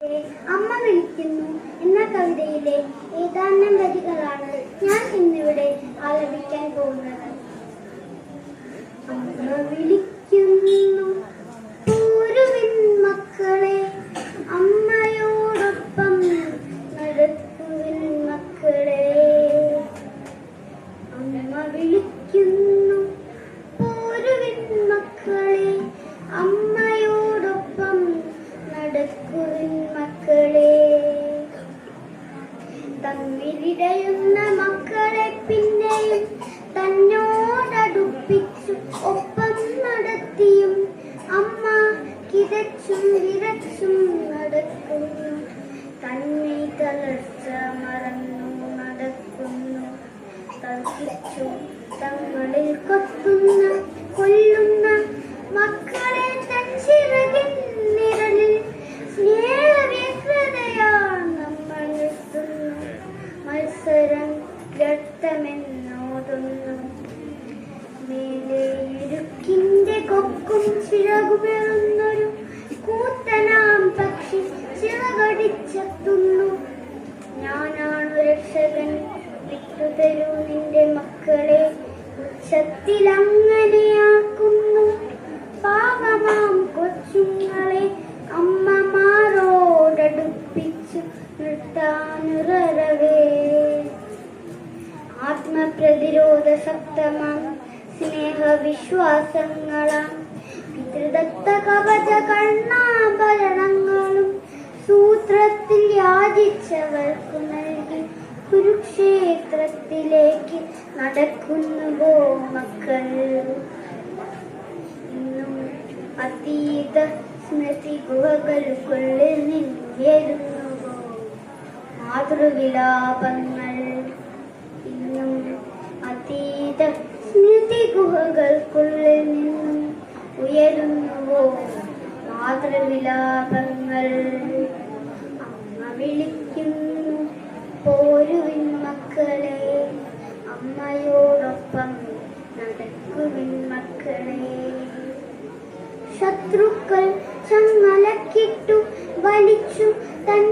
അമ്മ വിളിക്കുന്നു എന്ന കവിതയിലെ ഏതാനും വരികളാണ് ഞാൻ ഇന്നിവിടെ ആലപിക്കാൻ പോകുന്നത്. അമ്മ വിളിക്കുന്നു പോരുവിൻ മക്കളെ, അമ്മയോടൊപ്പം നടക്കുവിൻ മക്കളെ. അമ്മ വിളിക്കുന്നു പോരുവിൻ മക്കളെ, അമ്മയോടൊപ്പം നടക്കുവിൻ മക്കളെ. തമ്മിലിടയുന്ന മക്കളെ പിന്നെയും തന്നോടടുപ്പിച്ചു ഒപ്പം നടത്തിയും അമ്മ കിതച്ചും വിറച്ചും നടക്കുന്നു. തന്നെ തളർച്ച മറന്നു നടക്കുന്നു. തർക്കിച്ചു തങ്ങളിൽ കൊത്തുന്ന കൊല്ലുന്ന മക്കളെ തൻ ചിറകിൻ നിഴലിൽ സ്നേഹവ്യഗ്രതയാൽ നമ്മൾ നിർത്തുന്നു. മത്സരം വ്യർത്ഥമെന്നോതുന്നു. മേലെ ഇടുക്കിന്റെ കൊക്കും ചിറകുപേറുന്നൊരു കൂത്തനാം പക്ഷി ചിറകടിച്ചെത്തുന്നു. ഞാനാണു രക്ഷകൻ, വിട്ടുതരൂ നിന്റെ മക്കളെ. ഉച്ചത്തിലങ്ങനെയാക്കുന്നു പാവമാം കൊച്ചുങ്ങളെ. അമ്മമാരോടടുപ്പിച്ചു നിർത്താനുറവേ. ആത്മപ്രതിരോധ ശക്തമാം സ്നേഹവിശ്വാസങ്ങളാം പിതൃദത്ത കവച കർണാഭരണങ്ങളും സൂത്രത്തിൽ യാചിച്ചവർക്കു നൽകി കുരുക്ഷേത്രത്തിലേക്ക് നടക്കുന്നുവോ മക്കൾ. ഇന്നും അതീത സ്മൃതി ഗുഹകൾക്കുള്ളിൽ നിന്നുയരുന്നുവോ മാതൃവിലാപങ്ങൾ. ഇന്നും അതീത സ്മൃതി ഗുഹകൾക്കുള്ളിൽ നിന്നും ഉയരുന്നുവോ മാതൃവിലാപങ്ങൾ. അമ്മ വിളിക്കുന്നു പോരുവിൻ മക്കളെ, അമ്മയോടൊപ്പം നടക്കുവിൻ മക്കളെ. ശത്രുക്കൾ ചങ്ങലക്കിട്ടു വലിച്ചു തൻ